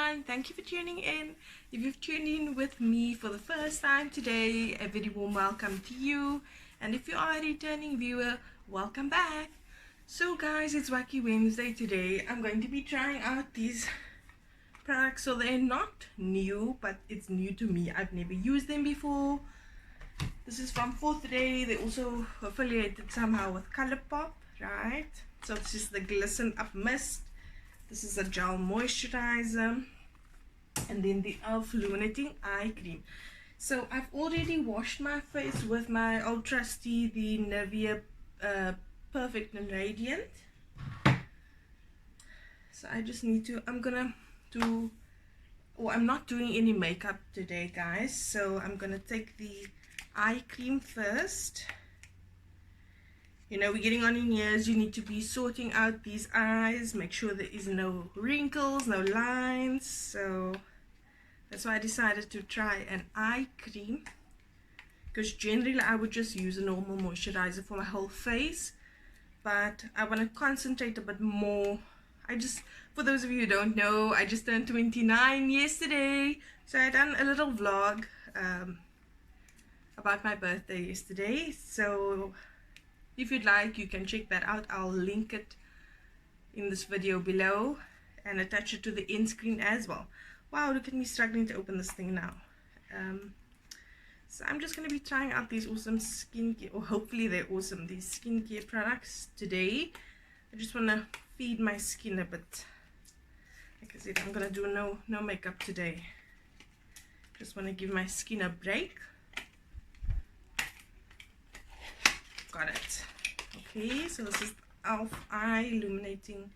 everyone, thank you for tuning in. If you've tuned in with me for the first time today, a very warm welcome to you. And if you are a returning viewer, welcome back. So guys, it's Wacky Wednesday today. I'm going to be trying out these products. So they're not new, but it's new to me. I've never used them before. This is from Fourth Day. They also affiliated somehow with Colourpop, right? So this is the Glisten Up Mist. This is a gel moisturizer, and then the e.l.f. Illuminating Eye Cream. So I've already washed my face with my old trusty, the Nivea Perfect and Radiant. So I just need to, I'm not doing any makeup today, guys. So I'm gonna take the eye cream first. You know, we're getting on in years, you need to be sorting out these eyes, make sure there is no wrinkles, no lines. So that's why I decided to try an eye cream, because generally I would just use a normal moisturizer for my whole face, but I want to concentrate a bit more. For those of you who don't know, I just turned 29 yesterday, so I done a little vlog about my birthday yesterday. So if you'd like, you can check that out. I'll link it in this video below and attach it to the end screen as well. Wow, look at me struggling to open this thing now. So I'm just going to be trying out these awesome skincare, or hopefully they're awesome, these skincare products today. I just want to feed my skin a bit. Like I said, I'm going to do no makeup today. Just want to give my skin a break. Got it. Okay, so this is the e.l.f. Illuminating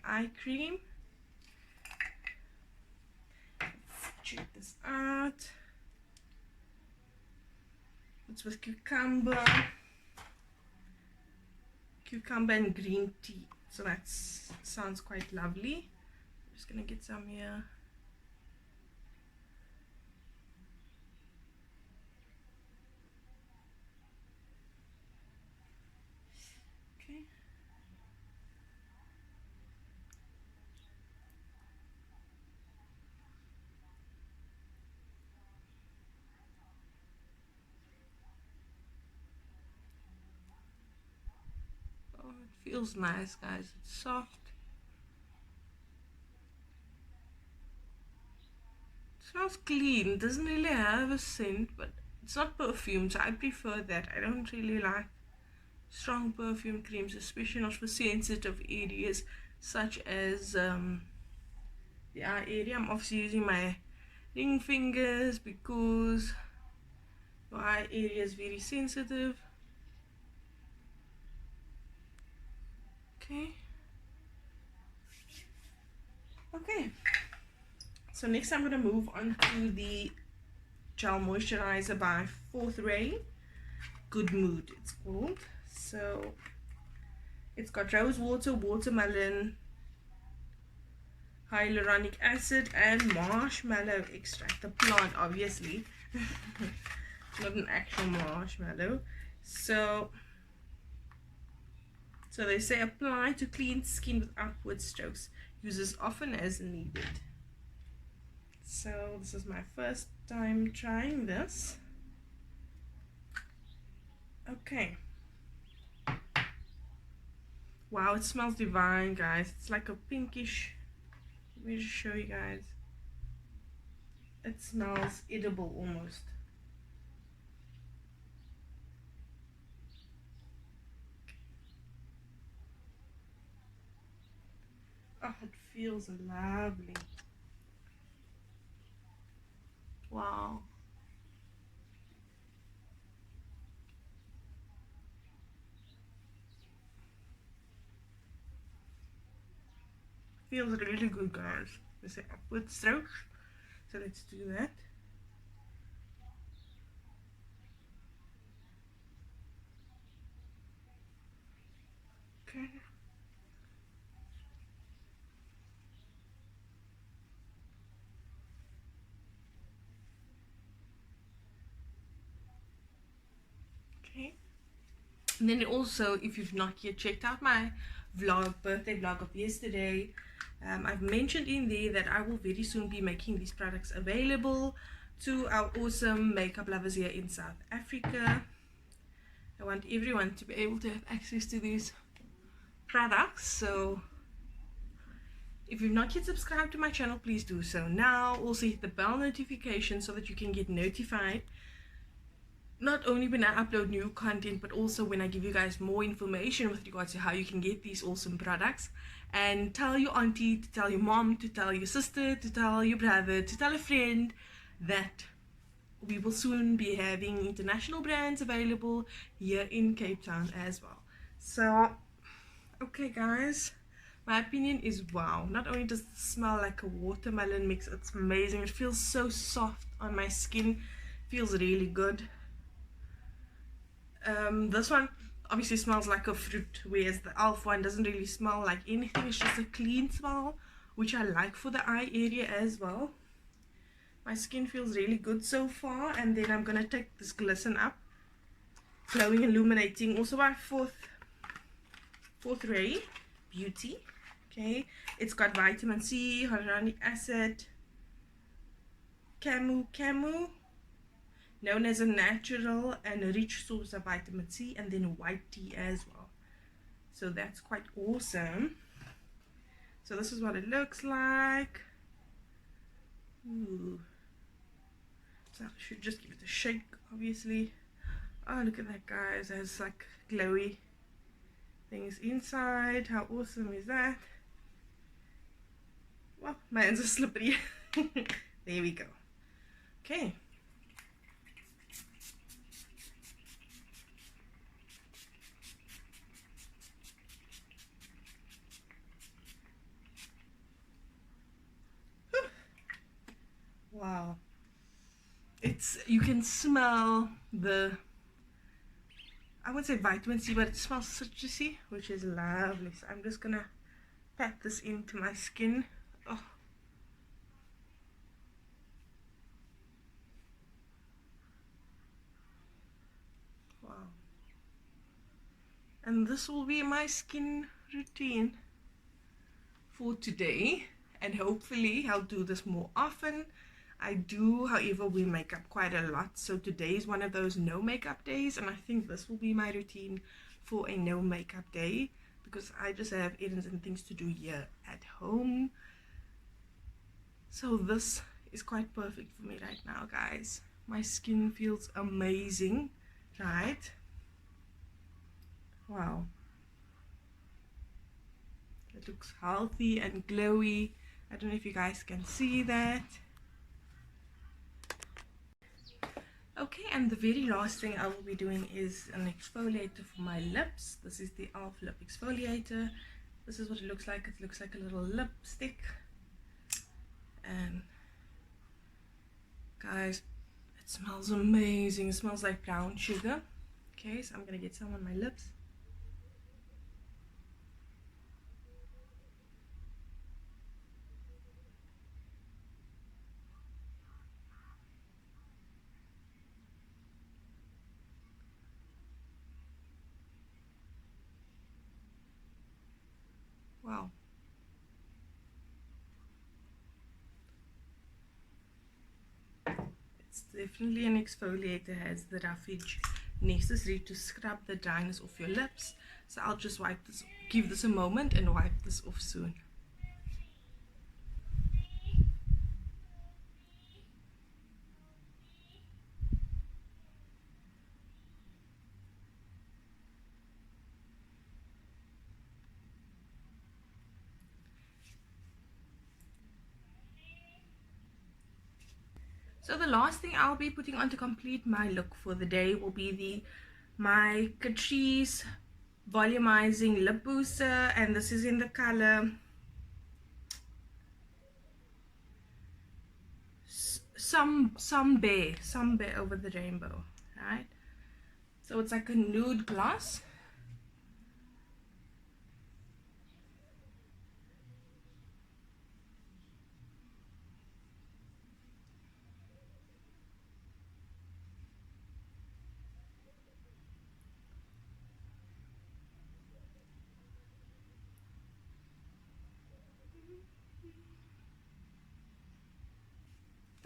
Eye Cream. Let's check this out. It's with cucumber and green tea. So that sounds quite lovely. I'm just gonna get some here. Okay. Oh, it feels nice, guys. It's soft. It smells clean. It doesn't really have a scent, but it's not perfume, so I prefer that. I don't really like strong perfume creams, especially not for sensitive areas such as the eye area. I'm obviously using my ring fingers because my eye area is very sensitive. Okay, so next I'm going to move on to the gel moisturizer by Fourth Ray. Good Mood it's called. So it's got rose water, watermelon, hyaluronic acid, and marshmallow extract. The plant, obviously. Not an actual marshmallow. So they say apply to clean skin with upward strokes. Use as often as needed. So this is my first time trying this. Okay. Wow, it smells divine, guys. It's like a pinkish. Let me just show you guys. It smells edible almost. Oh, it feels lovely. Wow. Feels really good, guys. They say upward strokes. So let's do that. Okay. Okay. And then also, if you've not yet checked out my vlog, birthday vlog of yesterday, I've mentioned in there that I will very soon be making these products available to our awesome makeup lovers here in South Africa. I want everyone to be able to have access to these products. So if you've not yet subscribed to my channel, please do so now. Also hit the bell notification so that you can get notified not only when I upload new content, but also when I give you guys more information with regards to how you can get these awesome products. And tell your auntie, to tell your mom, to tell your sister, to tell your brother, to tell a friend that we will soon be having international brands available here in Cape Town as well. So okay guys, my opinion is wow. Not only does it smell like a watermelon mix, it's amazing. It feels so soft on my skin, feels really good. This one obviously smells like a fruit, whereas the e.l.f. one doesn't really smell like anything. It's just a clean smell, which I like for the eye area as well. My skin feels really good so far. And then I'm gonna take this Glisten Up Glowing Illuminating, also by Fourth Ray Beauty. Okay, it's got vitamin C, hyaluronic acid, camu, known as a natural and rich source of vitamin C, and then white tea as well. So that's quite awesome. So this is what it looks like. Ooh. So I should just give it a shake, obviously. Oh, look at that, guys. There's like glowy things inside. How awesome is that? Well, my hands are slippery. There we go. Okay. Wow, you can smell the, I wouldn't say vitamin C, but it smells citrusy, which is lovely. So I'm just gonna pat this into my skin. Oh, wow. And this will be my skin routine for today, and hopefully I'll do this more often. I do, however, wear makeup quite a lot, so today is one of those no makeup days, and I think this will be my routine for a no makeup day, because I just have errands and things to do here at home. So this is quite perfect for me right now, guys. My skin feels amazing, right? Wow. It looks healthy and glowy. I don't know if you guys can see that. Okay, and the very last thing I will be doing is an exfoliator for my lips. This is the e.l.f. lip exfoliator. This is what it looks like. It looks like a little lipstick. And guys, it smells amazing. It smells like brown sugar. Okay, so I'm gonna get some on my lips. Wow. It's definitely an exfoliator, has the roughage necessary to scrub the dryness off your lips. So I'll just wipe this, give this a moment and wipe this off soon. So the last thing I'll be putting on to complete my look for the day will be my Catrice Volumizing Lab Booster, and this is in the color some bear over the rainbow, right? So it's like a nude gloss.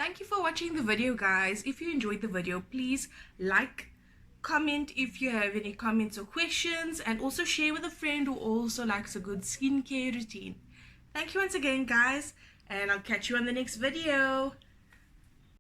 thank you for watching the video, guys. If you enjoyed the video, please like, comment if you have any comments or questions, and also share with a friend who also likes a good skincare routine. Thank you once again, guys, and I'll catch you on the next video.